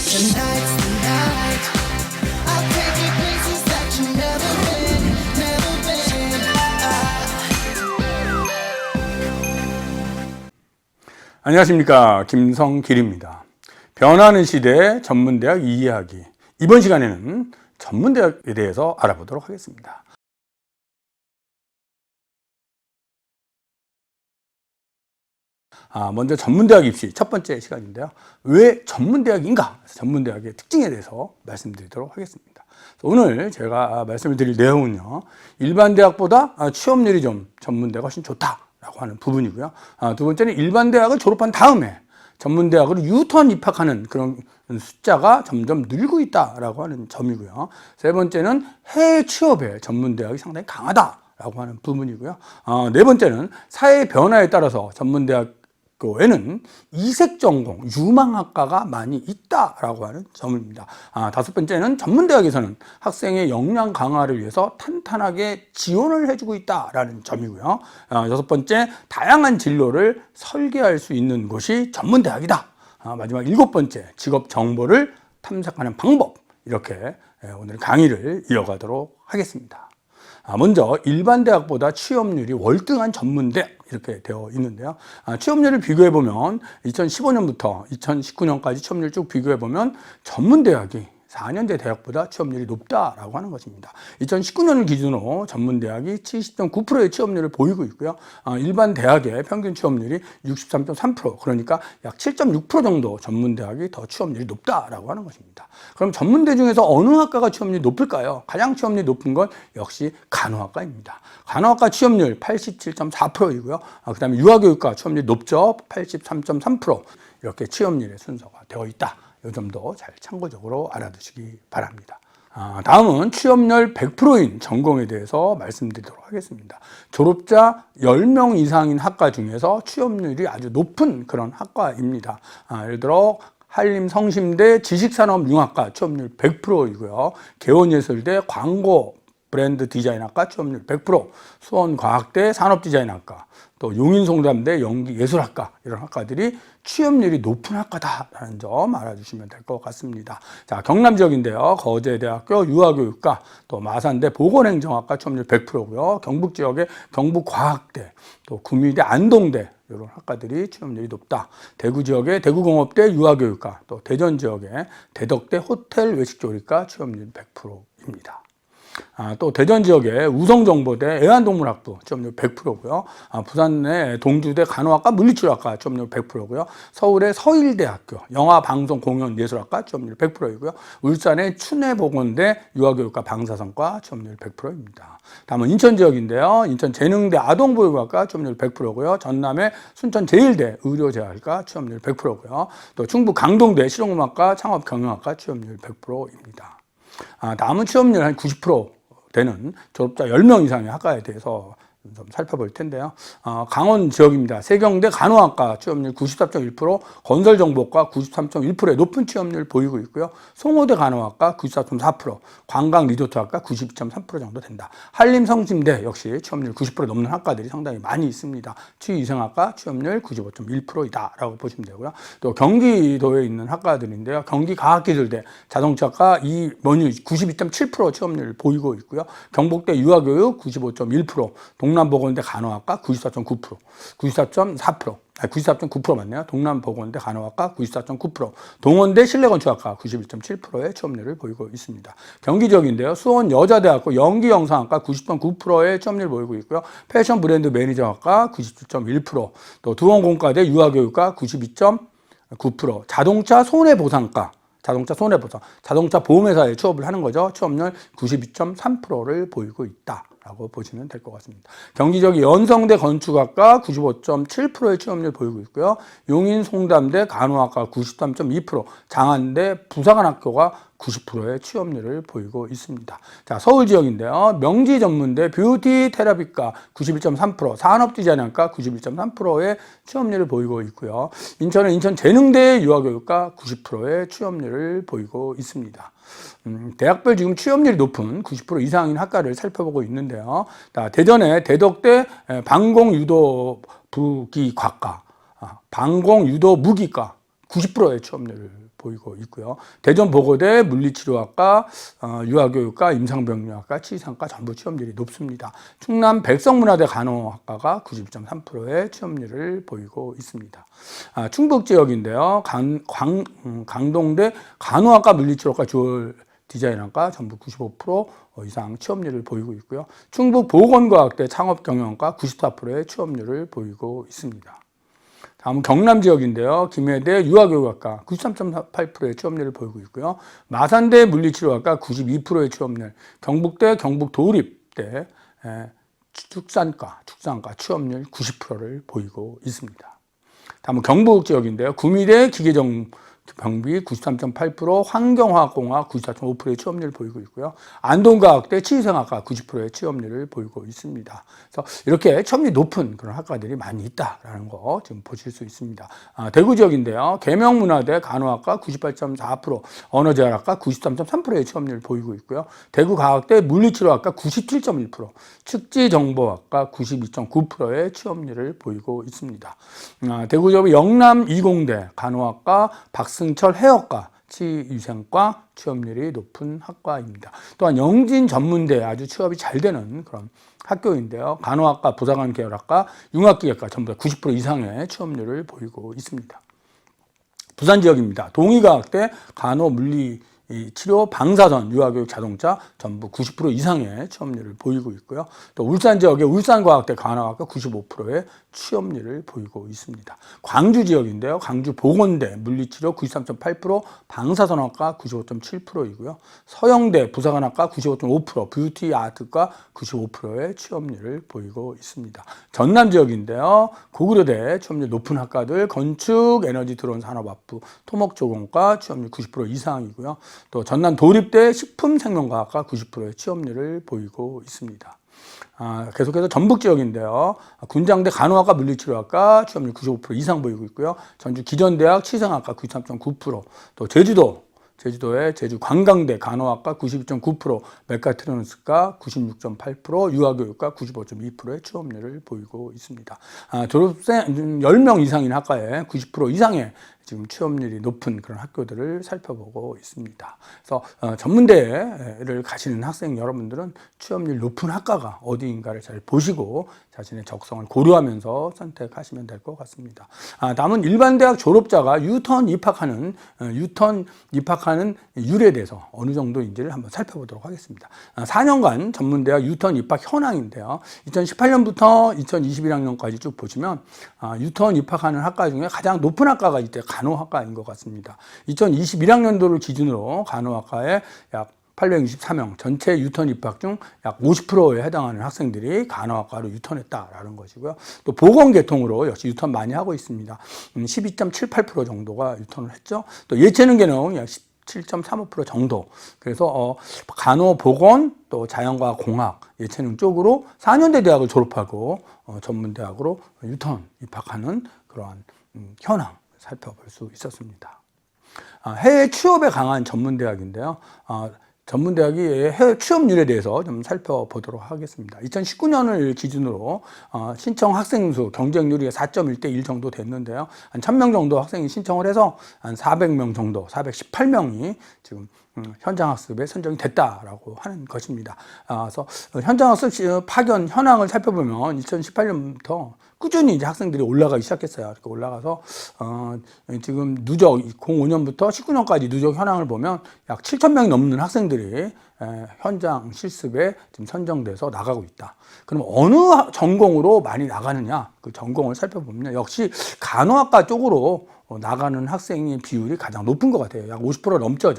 Tonight's the night. I'll take you places that you've never been, never been. 안녕하십니까, 김성길입니다. 변하는 시대 전문대학 이해하기. 이번 시간에는 전문대학에 대해서 알아보도록 하겠습니다. 먼저 전문대학 입시 첫 번째 시간인데요. 왜 전문대학인가? 전문대학의 특징에 대해서 말씀드리도록 하겠습니다. 오늘 제가 말씀을 드릴 내용은요, 일반 대학보다 취업률이 좀 전문대가 훨씬 좋다라고 하는 부분이고요. 두 번째는 일반 대학을 졸업한 다음에 전문대학으로 유턴 입학하는 그런 숫자가 점점 늘고 있다라고 하는 점이고요. 세 번째는 해외 취업에 전문대학이 상당히 강하다라고 하는 부분이고요. 네 번째는 사회 변화에 따라서 전문대학 에는 이색 전공, 유망학과가 많이 있다라고 하는 점입니다. 다섯 번째는 전문대학에서는 학생의 역량 강화를 위해서 탄탄하게 지원을 해주고 있다라는 점이고요. 여섯 번째, 다양한 진로를 설계할 수 있는 곳이 전문대학이다. 마지막 일곱 번째, 직업 정보를 탐색하는 방법. 이렇게 오늘 강의를 이어가도록 하겠습니다. 먼저 일반 대학보다 취업률이 월등한 전문대 이렇게 되어 있는데요. 취업률을 비교해 보면 2015년부터 2019년까지 취업률 쭉 비교해 보면 전문대학이 4년제 대학보다 취업률이 높다라고 하는 것입니다. 2019년을 기준으로 전문대학이 70.9%의 취업률을 보이고 있고요. 일반 대학의 평균 취업률이 63.3%, 그러니까 약 7.6% 정도 전문대학이 더 취업률이 높다라고 하는 것입니다. 그럼 전문대 중에서 어느 학과가 취업률이 높을까요? 가장 취업률이 높은 건 역시 간호학과입니다. 간호학과 취업률 87.4%이고요. 그 다음에 유아교육과 취업률이 높죠. 83.3%. 이렇게 취업률의 순서가 되어 있다. 이 점도 잘 참고적으로 알아두시기 바랍니다. 다음은 취업률 100%인 전공에 대해서 말씀드리도록 하겠습니다. 졸업자 10명 이상인 학과 중에서 취업률이 아주 높은 그런 학과입니다. 예를 들어 한림성심대 지식산업융합과 취업률 100%이고요. 개원예술대 광고 브랜드 디자인학과 취업률 100%, 수원과학대 산업디자인학과, 또 용인송담대 연기예술학과, 이런 학과들이 취업률이 높은 학과다라는 점 알아주시면 될 것 같습니다. 자, 경남 지역인데요. 거제대학교 유아교육과, 또 마산대 보건행정학과 취업률 100%고요. 경북 지역의 경북과학대, 또 구미대 안동대, 이런 학과들이 취업률이 높다. 대구 지역의 대구공업대 유아교육과, 또 대전 지역의 대덕대 호텔 외식조리과 취업률 100%입니다. 또 대전 지역의 우성정보대 애완동물학부 취업률 100%고요. 부산의 동주대 간호학과 물리치료학과 취업률 100%고요. 서울의 서일대학교 영화방송공연예술학과 취업률 100%이고요. 울산의 춘해보건대 유아교육과 방사선과 취업률 100%입니다. 다음은 인천 지역인데요. 인천 재능대 아동보육학과 취업률 100%고요. 전남의 순천제일대 의료재활과 취업률 100%고요. 또 충북 강동대 실용음악과 창업경영학과 취업률 100%입니다. 다음은 취업률 한 90% 되는 졸업자 10명 이상의 학과에 대해서 좀 살펴볼 텐데요. 강원 지역입니다. 세경대 간호학과 취업률 94.1%, 건설정보과 93.1%의 높은 취업률 보이고 있고요. 송호대 간호학과 94.4%, 관광리조트학과 92.3% 정도 된다. 한림성심대 역시 취업률 90% 넘는 학과들이 상당히 많이 있습니다. 치위생학과 취업률 95.1%이다라고 보시면 되고요. 또 경기도에 있는 학과들인데요. 경기과학기술대 자동차과 92.7% 취업률 보이고 있고요. 경북대 유아교육 95.1%, 동남보건대 간호학과 94.9%, 94.9% 맞네요. 동남보건대 간호학과 94.9%, 동원대 실내건축학과 91.7%의 취업률을 보이고 있습니다. 경기 지역인데요. 수원 여자대학교 연기영상학과 90.9%의 취업률을 보이고 있고요. 패션 브랜드 매니저학과 97.1%, 또 두원공과대 유아교육과 92.9%, 자동차 손해보상과 자동차 보험회사에 취업을 하는 거죠. 취업률 92.3%를 보이고 있다라고 보시면 될 것 같습니다. 경기 지역의 연성대 건축학과 95.7%의 취업률 보이고 있고요. 용인 송담대 간호학과 93.2%, 장안대 부사관학교가 90%의 취업률을 보이고 있습니다. 자, 서울 지역인데요. 명지전문대 뷰티 테라피과 91.3%, 산업디자인학과 91.3%의 취업률을 보이고 있고요. 인천은 인천재능대 유아교육과 90%의 취업률을 보이고 있습니다. 대학별 지금 취업률이 높은 90% 이상인 학과를 살펴보고 있는데요. 대전의 대덕대 방공유도부기과과, 방공유도무기과 90%의 취업률을 보이고 있고요. 대전보고대 물리치료학과, 유아교육과, 임상병리학과, 치의상과 전부 취업률이 높습니다. 충남 백성문화대 간호학과가 92.3%의 취업률을 보이고 있습니다. 충북 지역인데요. 강동대 간호학과, 물리치료학과, 주얼 디자인학과 전부 95% 이상 취업률을 보이고 있고요. 충북 보건과학대 창업경영학과 94%의 취업률을 보이고 있습니다. 다음은 경남 지역인데요. 김해대 유아교육학과 93.8%의 취업률을 보이고 있고요. 마산대 물리치료학과 92%의 취업률, 경북대 경북도립대 축산과 취업률 90%를 보이고 있습니다. 다음은 경북 지역인데요. 구미대 기계정병비 93.8%, 환경화학공학 94.5%의 취업률을 보이고 있고요. 안동과학대 치의생학과 90%의 취업률을 보이고 있습니다. 그래서 이렇게 취업률이 높은 그런 학과들이 많이 있다라는 거 지금 보실 수 있습니다. 대구 지역인데요. 계명문화대 간호학과 98.4%, 언어재활학과 93.3%의 취업률을 보이고 있고요. 대구과학대 물리치료학과 97.1%, 측지정보학과 92.9%의 취업률을 보이고 있습니다. 대구 지역 영남 이공대 간호학과, 박승철 해역과, 치위생과 취업률이 높은 학과입니다. 또한 영진전문대 아주 취업이 잘 되는 그런 학교인데요. 간호학과, 부사관 계열학과, 융합기계과 전부 다 90% 이상의 취업률을 보이고 있습니다. 부산 지역입니다. 동의과학대 간호물리 치료, 방사선, 유아교육, 자동차 전부 90% 이상의 취업률을 보이고 있고요. 또 울산 지역의 울산과학대 간호학과 95%의 취업률을 보이고 있습니다. 광주 지역인데요. 광주 보건대 물리치료 93.8%, 방사선학과 95.7%이고요. 서영대 부사관학과 95.5%, 뷰티 아트과 95%의 취업률을 보이고 있습니다. 전남 지역인데요. 고구려대 취업률 높은 학과들, 건축, 에너지 드론 산업학부, 토목조공과 취업률 90% 이상이고요. 또 전남 도립대 식품생명과학과 90%의 취업률을 보이고 있습니다. 계속해서 전북 지역인데요. 군장대 간호학과 물리치료학과 취업률 95% 이상 보이고 있고요. 전주 기전대학 치생학과 93.9%, 또 제주도의 제주관광대 간호학과 92.9%, 메카트로닉스과 96.8%, 유아교육과 95.2%의 취업률을 보이고 있습니다. 졸업생 10명 이상인 학과에 90% 이상의 지금 취업률이 높은 그런 학교들을 살펴보고 있습니다. 그래서 전문대를 가시는 학생 여러분들은 취업률 높은 학과가 어디인가를 잘 보시고 자신의 적성을 고려하면서 선택하시면 될 것 같습니다. 다음은 일반대학 졸업자가 유턴 입학하는 율에 대해서 어느 정도인지를 한번 살펴보도록 하겠습니다. 4년간 전문대학 유턴 입학 현황인데요. 2018년부터 2021학년까지 쭉 보시면 유턴 입학하는 학과 중에 가장 높은 학과가 이때 간호학과인 것 같습니다. 2021학년도를 기준으로 간호학과에 약 864명, 전체 유턴 입학 중 약 50%에 해당하는 학생들이 간호학과로 유턴했다라는 것이고요. 또 보건계통으로 역시 유턴 많이 하고 있습니다. 12.78% 정도가 유턴을 했죠. 또 예체능계는 약 17.35% 정도. 그래서 간호, 보건, 또 자연과학, 공학, 예체능 쪽으로 4년대 대학을 졸업하고 전문대학으로 유턴 입학하는 그러한 현황 살펴볼 수 있었습니다. 해외 취업에 강한 전문대학인데요. 전문대학이 해외 취업률에 대해서 좀 살펴보도록 하겠습니다. 2019년을 기준으로 신청 학생 수 경쟁률이 4.1대 1 정도 됐는데요. 한 1000명 정도 학생이 신청을 해서 한 400명 정도, 418명이 지금 현장 학습에 선정이 됐다라고 하는 것입니다. 그래서 현장 학습 파견 현황을 살펴보면 2018년부터 꾸준히 이제 학생들이 올라가기 시작했어요. 이렇게 올라가서 지금 누적 05년부터 19년까지 누적 현황을 보면 약 7,000명이 넘는 학생들이 현장 실습에 지금 선정돼서 나가고 있다. 그럼 어느 전공으로 많이 나가느냐? 그 전공을 살펴보면 역시 간호학과 쪽으로 나가는 학생의 비율이 가장 높은 것 같아요. 약 50% 넘죠,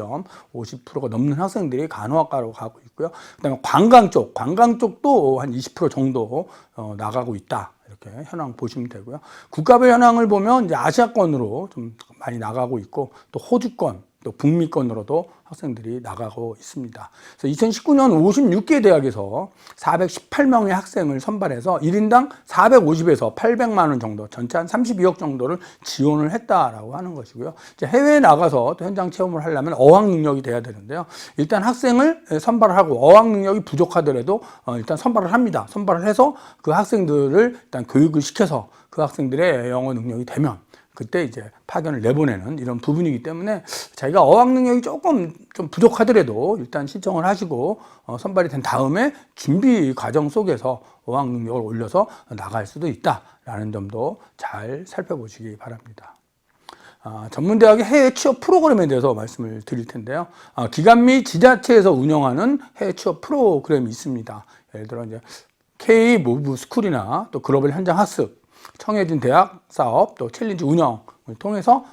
50%가 넘는 학생들이 간호학과로 가고 있고요. 그다음에 관광 쪽도 한 20% 정도 나가고 있다. 이렇게 현황 보시면 되고요. 국가별 현황을 보면 이제 아시아권으로 좀 많이 나가고 있고, 또 호주권, 또 북미권으로도 학생들이 나가고 있습니다. 그래서 2019년 56개 대학에서 418명의 학생을 선발해서 1인당 450에서 800만 원 정도, 전체 한 32억 정도를 지원을 했다라고 하는 것이고요. 이제 해외에 나가서 또 현장 체험을 하려면 어학 능력이 돼야 되는데요. 일단 학생을 선발을 하고 어학 능력이 부족하더라도 일단 선발을 합니다. 선발을 해서 그 학생들을 일단 교육을 시켜서 그 학생들의 영어 능력이 되면 그때 이제 파견을 내보내는 이런 부분이기 때문에 자기가 어학 능력이 조금 좀 부족하더라도 일단 신청을 하시고 선발이 된 다음에 준비 과정 속에서 어학 능력을 올려서 나갈 수도 있다라는 점도 잘 살펴보시기 바랍니다. 전문대학의 해외 취업 프로그램에 대해서 말씀을 드릴 텐데요. 기관 및 지자체에서 운영하는 해외 취업 프로그램이 있습니다. 예를 들어 이제 K 모브 스쿨이나 또 글로벌 현장 학습, 청해진 대학 사업, 또 챌린지 운영을 통해서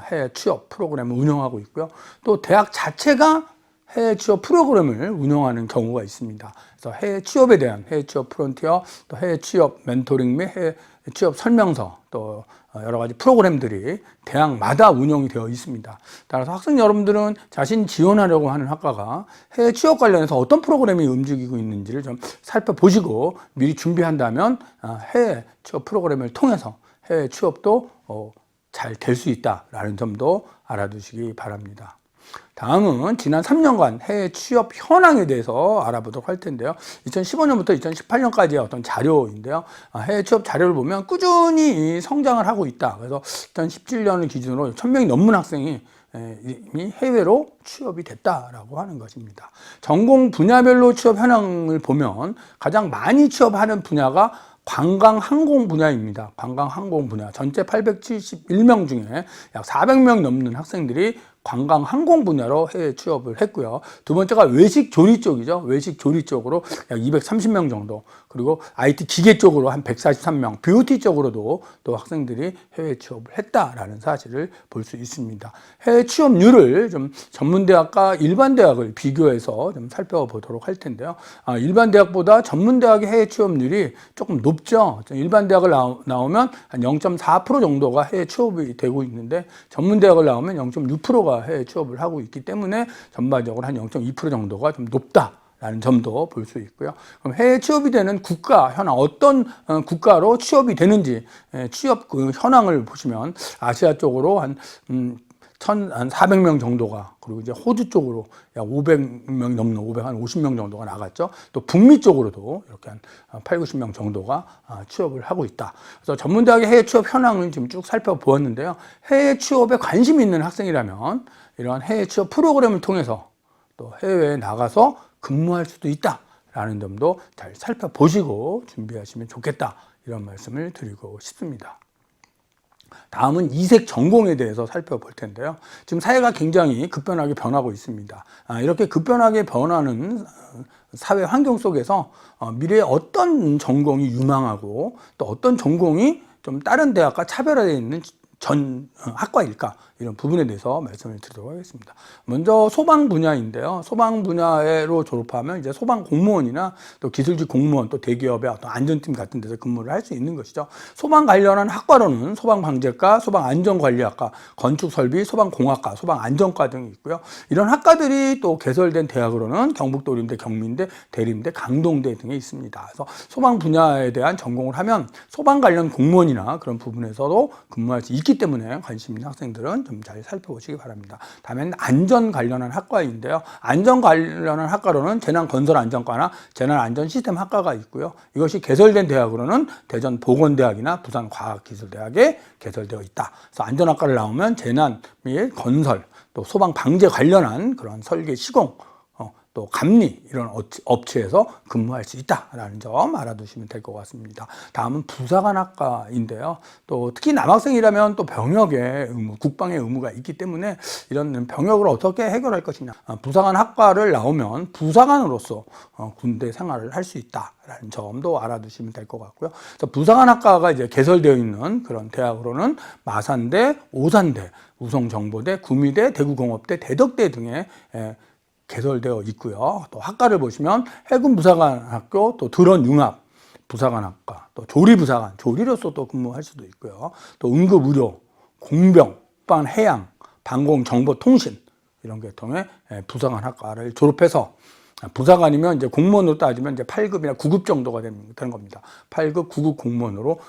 해외 취업 프로그램을 운영하고 있고요. 또 대학 자체가 해외 취업 프로그램을 운영하는 경우가 있습니다. 그래서 해외 취업에 대한 해외 취업 프론티어, 또 해외 취업 멘토링 및 해외 취업 설명서, 또 여러 가지 프로그램들이 대학마다 운영이 되어 있습니다. 따라서 학생 여러분들은 자신 지원하려고 하는 학과가 해외 취업 관련해서 어떤 프로그램이 움직이고 있는지를 좀 살펴보시고 미리 준비한다면 해외 취업 프로그램을 통해서 해외 취업도 잘 될 수 있다라는 점도 알아두시기 바랍니다. 다음은 지난 3년간 해외 취업 현황에 대해서 알아보도록 할 텐데요. 2015년부터 2018년까지의 어떤 자료인데요. 해외 취업 자료를 보면 꾸준히 성장을 하고 있다. 그래서 2017년을 기준으로 1000명이 넘는 학생이 이미 해외로 취업이 됐다라고 하는 것입니다. 전공 분야별로 취업 현황을 보면 가장 많이 취업하는 분야가 관광 항공 분야입니다. 관광 항공 분야 전체 871명 중에 약 400명 넘는 학생들이 관광 항공 분야로 해외 취업을 했고요. 두 번째가 외식 조리 쪽이죠. 외식 조리 쪽으로 약 230명 정도. 그리고 IT 기계 쪽으로 한 143명, 뷰티 쪽으로도 또 학생들이 해외 취업을 했다라는 사실을 볼 수 있습니다. 해외 취업률을 좀 전문대학과 일반대학을 비교해서 좀 살펴보도록 할 텐데요. 일반대학보다 전문대학의 해외 취업률이 조금 높죠. 일반대학을 나오면 한 0.4% 정도가 해외 취업이 되고 있는데 전문대학을 나오면 0.6%가 해외 취업을 하고 있기 때문에 전반적으로 한 0.2% 정도가 좀 높다라는 점도 볼 수 있고요. 그럼 해외 취업이 되는 국가 현황, 어떤 국가로 취업이 되는지 취업 그 현황을 보시면 아시아 쪽으로 한 1,400명 정도가, 그리고 이제 호주 쪽으로 약 500명 넘는 550명 정도가 나갔죠. 또 북미 쪽으로도 이렇게 한 8, 90명 정도가 취업을 하고 있다. 그래서 전문대학의 해외 취업 현황을 지금 쭉 살펴보았는데요. 해외 취업에 관심이 있는 학생이라면 이러한 해외 취업 프로그램을 통해서 또 해외에 나가서 근무할 수도 있다라는 점도 잘 살펴보시고 준비하시면 좋겠다, 이런 말씀을 드리고 싶습니다. 다음은 이색 전공에 대해서 살펴볼 텐데요. 지금 사회가 굉장히 급변하게 변하고 있습니다. 이렇게 급변하게 변하는 사회 환경 속에서 미래에 어떤 전공이 유망하고 또 어떤 전공이 좀 다른 대학과 차별화되어 있는 전 학과일까, 이런 부분에 대해서 말씀을 드리도록 하겠습니다. 먼저 소방 분야인데요. 소방 분야로 졸업하면 이제 소방 공무원이나 또 기술직 공무원, 또 대기업의 어떤 안전팀 같은 데서 근무를 할 수 있는 것이죠. 소방 관련한 학과로는 소방방재과, 소방안전관리학과, 건축설비, 소방공학과, 소방안전과 등이 있고요. 이런 학과들이 또 개설된 대학으로는 경북도림대, 경민대, 대림대, 강동대 등에 있습니다. 그래서 소방 분야에 대한 전공을 하면 소방 관련 공무원이나 그런 부분에서도 근무할 수 있기 때문에 관심 있는 학생들은 좀 잘 살펴보시기 바랍니다. 다음엔 안전 관련한 학과인데요. 안전 관련한 학과로는 재난건설안전과나 재난안전시스템학과가 있고요. 이것이 개설된 대학으로는 대전보건대학이나 부산과학기술대학에 개설되어 있다. 그래서 안전학과를 나오면 재난 및 건설, 또 소방방재 관련한 그런 설계, 시공, 또 감리, 이런 업체에서 근무할 수 있다라는 점 알아두시면 될 것 같습니다. 다음은 부사관학과인데요. 또 특히 남학생이라면 또 병역의 의무, 국방의 의무가 있기 때문에 이런 병역을 어떻게 해결할 것이냐. 부사관학과를 나오면 부사관으로서 군대 생활을 할 수 있다라는 점도 알아두시면 될 것 같고요. 그래서 부사관학과가 이제 개설되어 있는 그런 대학으로는 마산대, 오산대, 우성정보대, 구미대, 대구공업대, 대덕대 등의 개설되어 있고요. 또 학과를 보시면 해군부사관학교, 또 드론융합 부사관학과, 또 조리부사관, 조리로서 또 근무할 수도 있고요. 또 응급의료, 공병, 해양, 방공정보통신, 이런 계통의 부사관학과를 졸업해서 부사관이면 이제 공무원으로 따지면 이제 8급이나 9급 정도가 되는 겁니다. 8급, 9급 공무원으로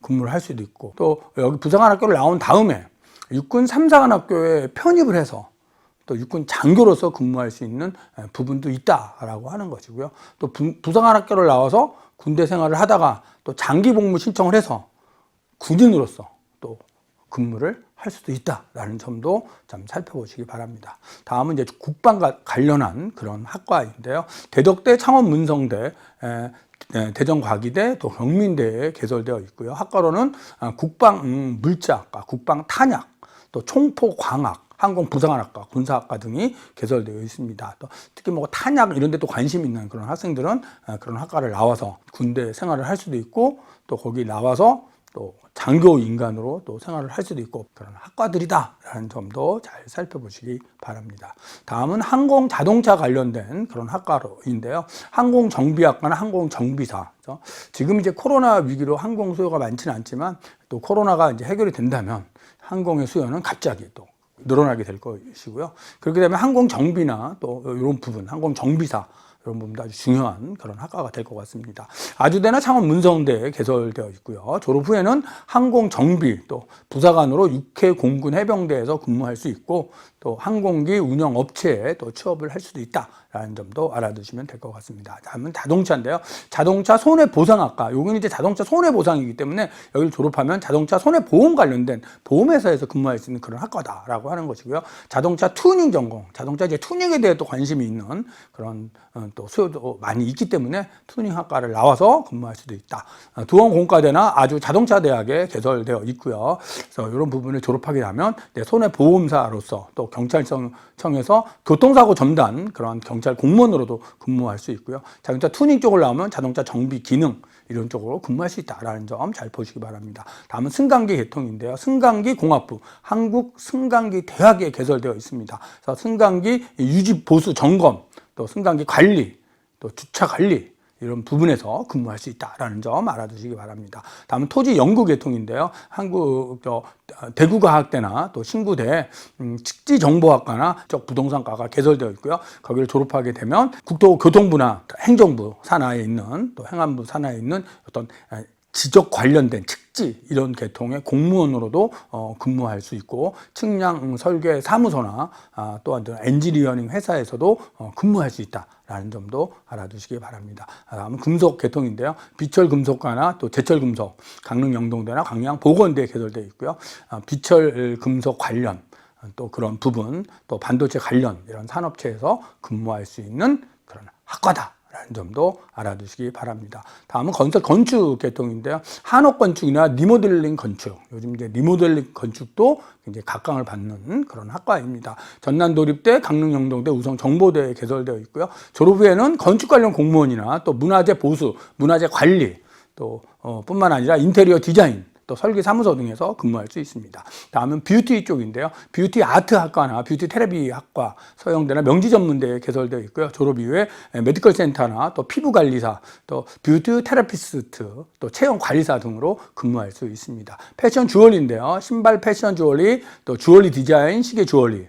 근무를 할 수도 있고, 또 여기 부사관학교를 나온 다음에 육군 3사관학교에 편입을 해서 또 육군 장교로서 근무할 수 있는 부분도 있다라고 하는 것이고요. 또 부사관학교를 나와서 군대 생활을 하다가 또 장기 복무 신청을 해서 군인으로서 또 근무를 할 수도 있다라는 점도 좀 살펴보시기 바랍니다. 다음은 이제 국방과 관련한 그런 학과인데요. 대덕대, 창원문성대, 대전과기대, 또 경민대에 개설되어 있고요. 학과로는 국방 물자학과, 국방 탄약, 또 총포광학, 항공부상학과, 군사학과 등이 개설되어 있습니다. 또 특히 뭐 탄약 이런 데 또 관심 있는 그런 학생들은 그런 학과를 나와서 군대 생활을 할 수도 있고, 또 거기 나와서 또 장교 인간으로 또 생활을 할 수도 있고, 그런 학과들이다라는 점도 잘 살펴보시기 바랍니다. 다음은 항공 자동차 관련된 그런 학과인데요. 항공정비학과나 항공정비사. 지금 이제 코로나 위기로 항공 수요가 많지는 않지만, 또 코로나가 이제 해결이 된다면 항공의 수요는 갑자기 또 늘어나게 될 것이고요. 그렇게 되면 항공정비나 또 이런 부분, 항공정비사 이런 부분도 아주 중요한 그런 학과가 될 것 같습니다. 아주대나 창원문성대에 개설되어 있고요. 졸업 후에는 항공정비 또 부사관으로 육해 공군 해병대에서 근무할 수 있고, 또 항공기 운영 업체에 또 취업을 할 수도 있다라는 점도 알아두시면 될 것 같습니다. 다음은 자동차인데요. 자동차 손해보상학과. 여기는 이제 자동차 손해보상이기 때문에 여기를 졸업하면 자동차 손해보험 관련된 보험회사에서 근무할 수 있는 그런 학과다라고 하는 것이고요. 자동차 튜닝 전공, 자동차 이제 튜닝에 대해 또 관심이 있는 그런 또 수요도 많이 있기 때문에 튜닝 학과를 나와서 근무할 수도 있다. 두원공과대나 아주 자동차 대학에 개설되어 있고요. 그래서 이런 부분을 졸업하게 되면 손해보험사로서 또 경찰청에서 교통사고 전담 그런 경찰 공무원으로도 근무할 수 있고요. 자동차 튜닝 쪽을 나오면 자동차 정비 기능 이런 쪽으로 근무할 수 있다라는 점 잘 보시기 바랍니다. 다음은 승강기 계통인데요. 승강기 공학부, 한국 승강기 대학에 개설되어 있습니다. 그래서 승강기 유지 보수 점검, 또 승강기 관리, 또 주차 관리 이런 부분에서 근무할 수 있다라는 점 알아두시기 바랍니다. 다음은 토지 연구 계통인데요. 한국 대구과학대나 또 신구대 측지정보학과나 부동산과가 개설되어 있고요. 거기를 졸업하게 되면 국토교통부나 행정부 산하에 있는 또 행안부 산하에 있는 어떤 지적 관련된 측지 이런 계통의 공무원으로도 근무할 수 있고, 측량 설계 사무소나 또한 엔지니어링 회사에서도 근무할 수 있다라는 점도 알아두시기 바랍니다. 다음은 금속 계통인데요. 비철금속과나 또 제철금속, 강릉 영동대나 광양 보건대에 개설되어 있고요. 비철금속 관련 또 그런 부분, 또 반도체 관련 이런 산업체에서 근무할 수 있는 그런 학과다 라는 점도 알아두시기 바랍니다. 다음은 건축 계통인데요. 한옥건축이나 리모델링 건축, 요즘 이제 리모델링 건축도 굉장히 각광을 받는 그런 학과입니다. 전남도립대, 강릉영동대, 우성정보대에 개설되어 있고요. 졸업 후에는 건축 관련 공무원이나 또 문화재 보수, 문화재 관리, 또 뿐만 아니라 인테리어 디자인, 또 설계 사무소 등에서 근무할 수 있습니다. 다음은 뷰티 쪽인데요. 뷰티 아트 학과나 뷰티 테라피 학과, 서영대나 명지 전문대에 개설되어 있고요. 졸업 이후에 메디컬 센터나 또 피부 관리사, 또 뷰티 테라피스트, 또 체형 관리사 등으로 근무할 수 있습니다. 패션 주얼리인데요. 신발 패션 주얼리, 또 주얼리 디자인, 시계 주얼리.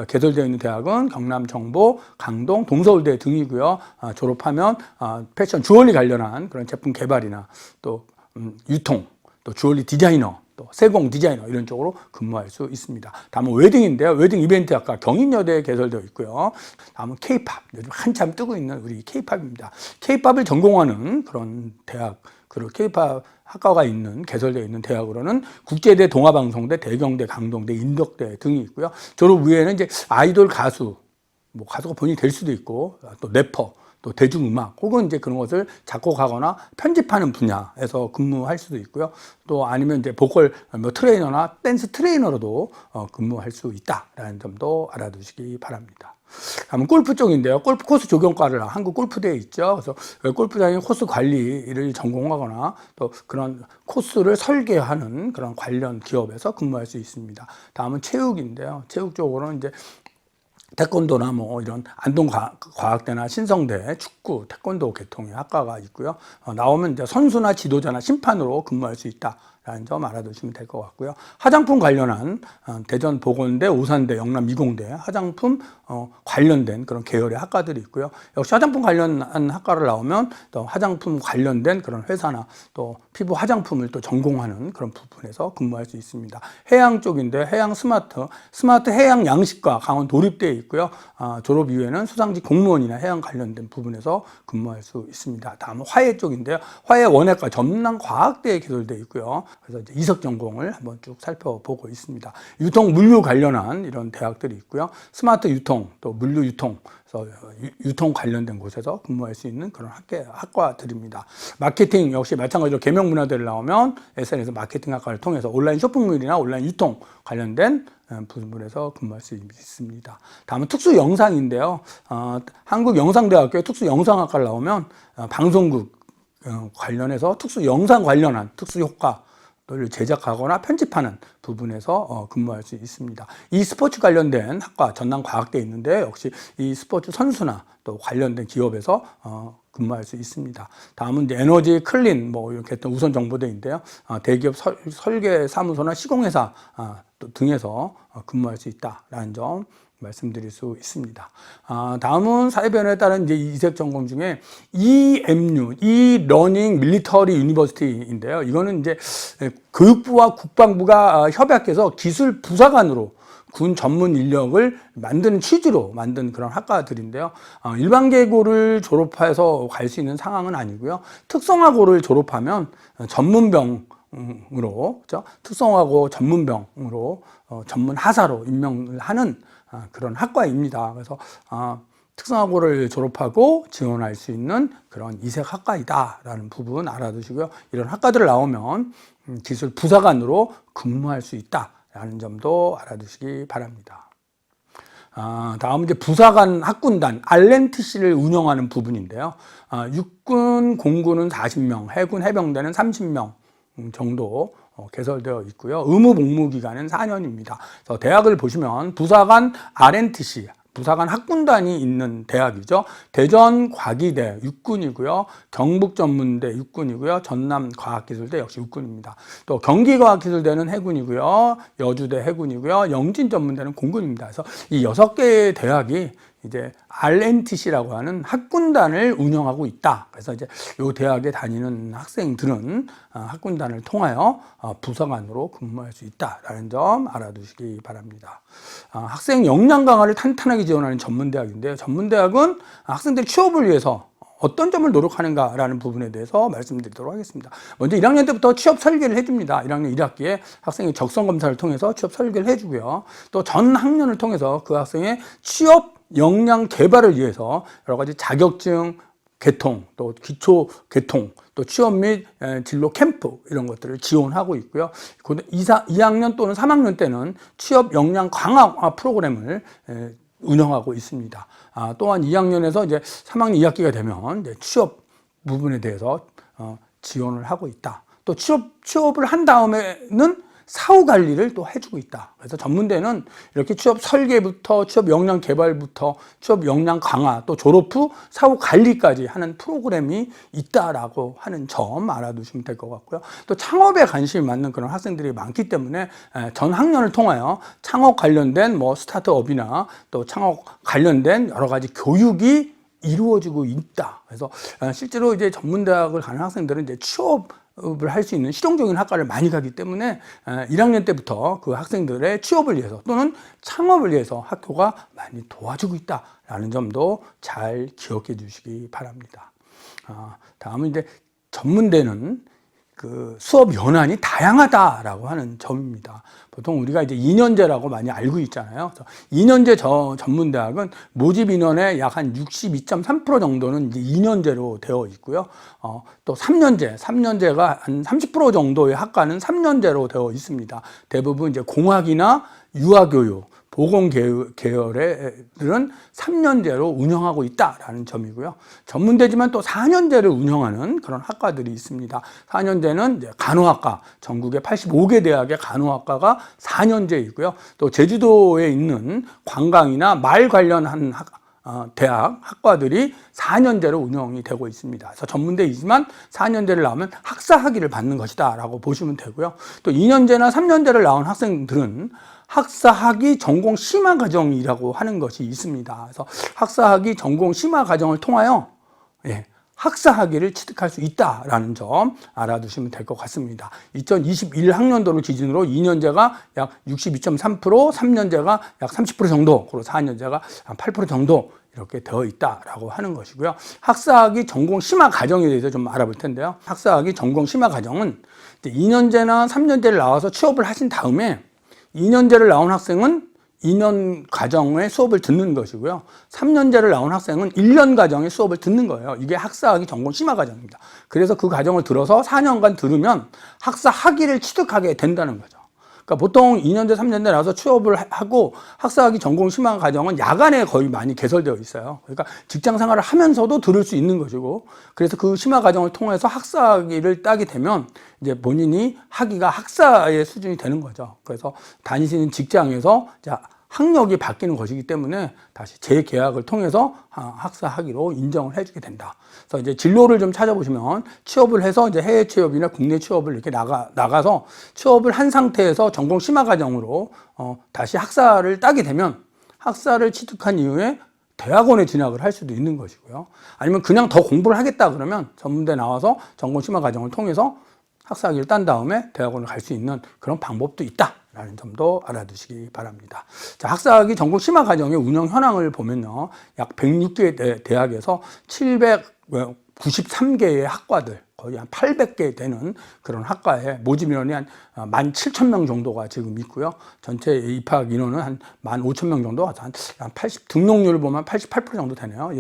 개설되어 있는 대학은 경남 정보, 강동, 동서울대 등이고요. 졸업하면 패션 주얼리 관련한 그런 제품 개발이나 또 유통, 또 주얼리 디자이너, 또 세공 디자이너 이런 쪽으로 근무할 수 있습니다. 다음은 웨딩인데요. 웨딩 이벤트 학과 경인여대에 개설되어 있고요. 다음은 K-팝, 요즘 한참 뜨고 있는 우리 K-팝입니다. K-팝을 전공하는 그런 대학, 그리고 K-팝 학과가 있는 개설되어 있는 대학으로는 국제대, 동아방송대, 대경대, 강동대, 인덕대 등이 있고요. 졸업 후에는 이제 아이돌 가수, 뭐 가수가 본인이 될 수도 있고, 또 래퍼, 또 대중음악 혹은 이제 그런 것을 작곡하거나 편집하는 분야에서 근무할 수도 있고요. 또 아니면 이제 보컬 트레이너나 댄스 트레이너로도 근무할 수 있다라는 점도 알아두시기 바랍니다. 다음은 골프 쪽인데요. 골프 코스 조경과를 한국 골프대에 있죠. 그래서 골프장의 코스 관리를 전공하거나 또 그런 코스를 설계하는 그런 관련 기업에서 근무할 수 있습니다. 다음은 체육인데요. 체육 쪽으로는 이제 태권도나 뭐 이런 안동과학대나 신성대 축구, 태권도 계통의 학과가 있고요. 나오면 이제 선수나 지도자나 심판으로 근무할 수 있다라는 점 알아두시면 될 것 같고요. 화장품 관련한 대전 보건대, 오산대, 영남 미공대 화장품 관련된 그런 계열의 학과들이 있고요. 역시 화장품 관련한 학과를 나오면 또 화장품 관련된 그런 회사나 또 피부 화장품을 또 전공하는 그런 부분에서 근무할 수 있습니다. 해양 쪽인데 해양 스마트 해양 양식과 강원 도립대에 있고요. 졸업 이후에는 수상직 공무원이나 해양 관련된 부분에서 근무할 수 있습니다. 다음은 화해 쪽인데요. 화해 원예과 전남과학대에 개설되어 있고요. 그래서 이제 이석 전공을 한번 쭉 살펴보고 있습니다. 유통 물류 관련한 이런 대학들이 있고요. 스마트 유통, 또 물류 유통, 그래서 유통 관련된 곳에서 근무할 수 있는 그런 학과들입니다. 마케팅 역시 마찬가지로 계명문화대를 나오면 SNS 마케팅 학과를 통해서 온라인 쇼핑몰이나 온라인 유통 관련된 부분에서 근무할 수 있습니다. 다음은 특수영상인데요. 한국영상대학교의 특수영상학과를 나오면 방송국 관련해서 특수영상 관련한 특수효과를 제작하거나 편집하는 부분에서 근무할 수 있습니다. 이 스포츠 관련된 학과 전남과학대에 있는데 역시 이 스포츠 선수나 또 관련된 기업에서 근무할 수 있습니다. 다음은 이제 에너지 클린 뭐 이렇게 했던 우선 정보대인데요. 대기업 설계 사무소나 시공회사 등에서 근무할 수 있다라는 점 말씀드릴 수 있습니다. 다음은 사회변화에 따른 이제 이색 전공 중에 EMU, E-Learning Military University인데요. 이거는 이제 교육부와 국방부가 협약해서 기술 부사관으로 군 전문 인력을 만드는 취지로 만든 그런 학과들인데요. 일반계고를 졸업해서 갈 수 있는 상황은 아니고요. 특성화고를 졸업하면 전문병 으로 특성화고 전문병으로 전문 하사로 임명을 하는 그런 학과입니다. 그래서 특성화고를 졸업하고 지원할 수 있는 그런 이색 학과이다라는 부분 알아두시고요. 이런 학과들을 나오면 기술 부사관으로 근무할 수 있다라는 점도 알아두시기 바랍니다. 다음은 이제 부사관 학군단 RNTC를 운영하는 부분인데요. 육군, 공군은 40명, 해군, 해병대는 30명 정도 개설되어 있고요. 의무 복무 기간은 4년입니다. 그래서 대학을 보시면 부사관 RNTC, 부사관 학군단이 있는 대학이죠. 대전과기대 육군이고요. 경북전문대 육군이고요. 전남과학기술대 역시 육군입니다. 또 경기과학기술대는 해군이고요. 여주대 해군이고요. 영진전문대는 공군입니다. 그래서 이 6개의 대학이 이제 RNTC라고 하는 학군단을 운영하고 있다. 그래서 이제 이 대학에 다니는 학생들은 학군단을 통하여 부사관으로 근무할 수 있다라는 점 알아두시기 바랍니다. 학생 역량 강화를 탄탄하게 지원하는 전문대학인데요. 전문대학은 학생들 취업을 위해서 어떤 점을 노력하는가라는 부분에 대해서 말씀드리도록 하겠습니다. 먼저 1학년 때부터 취업 설계를 해줍니다. 1학년 1학기에 학생의 적성검사를 통해서 취업 설계를 해주고요. 또 전 학년을 통해서 그 학생의 취업 역량 개발을 위해서 여러 가지 자격증 개통, 또 기초 개통, 또 취업 및 진로 캠프 이런 것들을 지원하고 있고요. 2학년 또는 3학년 때는 취업 역량 강화 프로그램을 운영하고 있습니다. 또한 2학년에서 이제 3학년 2학기가 되면 이제 취업 부분에 대해서 지원을 하고 있다. 또 취업을 한 다음에는 사후 관리를 또 해주고 있다. 그래서 전문대는 이렇게 취업 설계부터 취업 역량 개발부터 취업 역량 강화 또 졸업 후 사후 관리까지 하는 프로그램이 있다라고 하는 점 알아두시면 될 것 같고요. 또 창업에 관심이 많은 그런 학생들이 많기 때문에 전 학년을 통하여 창업 관련된 뭐 스타트업이나 또 창업 관련된 여러 가지 교육이 이루어지고 있다. 그래서 실제로 이제 전문대학을 가는 학생들은 이제 취업을 할 수 있는 실용적인 학과를 많이 가기 때문에 1학년 때부터 그 학생들의 취업을 위해서 또는 창업을 위해서 학교가 많이 도와주고 있다라는 점도 잘 기억해 주시기 바랍니다. 다음은 이제 전문대는 그 수업 연한이 다양하다라고 하는 점입니다. 보통 우리가 이제 2년제라고 많이 알고 있잖아요. 그래서 2년제 전문대학은 모집 인원의 약 한 62.3% 정도는 이제 2년제로 되어 있고요. 또 3년제가 한 30% 정도의 학과는 3년제로 되어 있습니다. 대부분 이제 공학이나 유아교육, 보건 계열들은 3년제로 운영하고 있다라는 점이고요. 전문대지만 또 4년제를 운영하는 그런 학과들이 있습니다. 4년제는 이제 간호학과, 전국의 85개 대학의 간호학과가 4년제이고요. 또 제주도에 있는 관광이나 말 관련한 학과들이 4년제로 운영이 되고 있습니다. 그래서 전문대이지만 4년제를 나오면 학사학위를 받는 것이다 라고 보시면 되고요. 또 2년제나 3년제를 나온 학생들은 학사학위 전공 심화 과정이라고 하는 것이 있습니다. 그래서 학사학위 전공 심화 과정을 통하여 학사학위를 취득할 수 있다라는 점 알아두시면 될 것 같습니다. 2021학년도를 기준으로 2년제가 약 62.3%, 3년제가 약 30% 정도, 그리고 4년제가 한 8% 정도 이렇게 되어 있다라고 하는 것이고요. 학사학위 전공 심화 과정에 대해서 좀 알아볼 텐데요. 학사학위 전공 심화 과정은 2년제나 3년제를 나와서 취업을 하신 다음에 2년제를 나온 학생은 2년 과정의 수업을 듣는 것이고요. 3년제를 나온 학생은 1년 과정의 수업을 듣는 거예요. 이게 학사학위 전공 심화 과정입니다. 그래서 그 과정을 들어서 4년간 들으면 학사 학위를 취득하게 된다는 거죠. 그러니까 보통 2년제, 3년제 나와서 취업을 하고 학사학위 전공 심화 과정은 야간에 거의 많이 개설되어 있어요. 그러니까 직장 생활을 하면서도 들을 수 있는 것이고, 그래서 그 심화 과정을 통해서 학사학위를 따게 되면 이제 본인이 학위가 학사의 수준이 되는 거죠. 그래서 다니시는 직장에서 학력이 바뀌는 것이기 때문에 다시 재계약을 통해서 학사 학위로 인정을 해주게 된다. 그래서 이제 진로를 좀 찾아보시면 취업을 해서 이제 해외 취업이나 국내 취업을 이렇게 나가서 취업을 한 상태에서 전공 심화 과정으로 다시 학사를 따게 되면 학사를 취득한 이후에 대학원에 진학을 할 수도 있는 것이고요. 아니면 그냥 더 공부를 하겠다 그러면 전문대 나와서 전공 심화 과정을 통해서 학사 학위를 딴 다음에 대학원을 갈 수 있는 그런 방법도 있다. 라는 점도 알아두시기 바랍니다. 자, 학사학위 전공 심화 과정의 운영 현황을 보면요. 약 106개 대학에서 793개의 학과들, 거의 한 800개 되는 그런 학과에 모집 인원이 한 17,000명 정도가 지금 있고요. 전체 입학 인원은 한 15,000명 정도, 한 80, 등록률을 보면 88% 정도 되네요.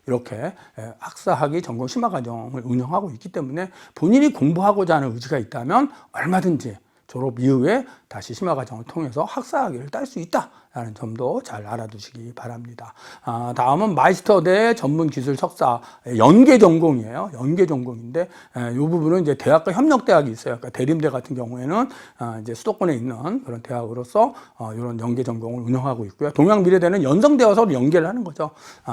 이렇게 학사학위 전공 심화 과정을 운영하고 있기 때문에 본인이 공부하고자 하는 의지가 있다면 얼마든지 졸업 이후에 다시 심화 과정을 통해서 학사학위를 딸 수 있다라는 점도 잘 알아두시기 바랍니다. 다음은 마이스터대 전문기술 석사 연계 전공이에요. 연계 전공인데 이 부분은 이제 대학과 협력대학이 있어요. 그러니까 대림대 같은 경우에는 이제 수도권에 있는 그런 대학으로서 이런 연계 전공을 운영하고 있고요. 동양미래대는 연성대와 서로 연계를 하는 거죠.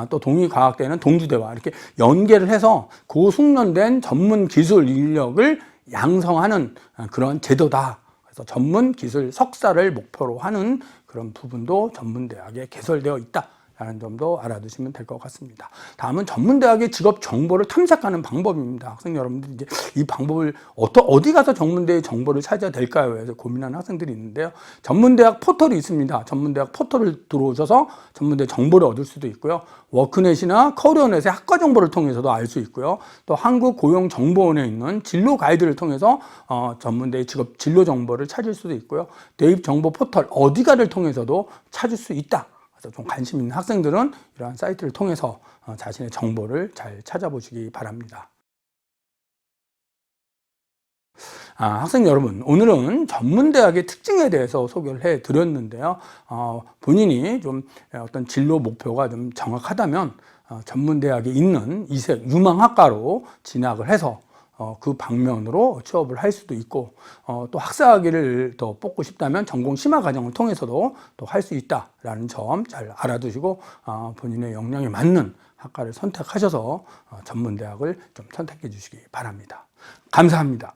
또 동의과학대는 동주대와 이렇게 연계를 해서 고숙련된 전문기술 인력을 양성하는 그런 제도다. 그래서 전문 기술 석사를 목표로 하는 그런 부분도 전문대학에 개설되어 있다라는 점도 알아두시면 될 것 같습니다. 다음은 전문대학의 직업 정보를 탐색하는 방법입니다. 학생 여러분들이 이제 이 방법을 어디 가서 전문대의 정보를 찾아야 될까요? 해서 고민하는 학생들이 있는데요. 전문대학 포털이 있습니다. 전문대학 포털을 들어오셔서 전문대 정보를 얻을 수도 있고요. 워크넷이나 커리어넷의 학과 정보를 통해서도 알 수 있고요. 또 한국고용정보원에 있는 진로 가이드를 통해서 전문대의 직업 진로 정보를 찾을 수도 있고요. 대입 정보 포털 어디가를 통해서도 찾을 수 있다. 그래서 좀 관심 있는 학생들은 이러한 사이트를 통해서 자신의 정보를 잘 찾아보시기 바랍니다. 학생 여러분, 오늘은 전문대학의 특징에 대해서 소개를 해 드렸는데요. 본인이 좀 어떤 진로 목표가 좀 정확하다면 전문대학에 있는 이색 유망학과로 진학을 해서 그 방면으로 취업을 할 수도 있고, 또 학사학위를 더 뽑고 싶다면 전공 심화 과정을 통해서도 또 할 수 있다라는 점 잘 알아두시고 본인의 역량에 맞는 학과를 선택하셔서 전문대학을 좀 선택해 주시기 바랍니다. 감사합니다.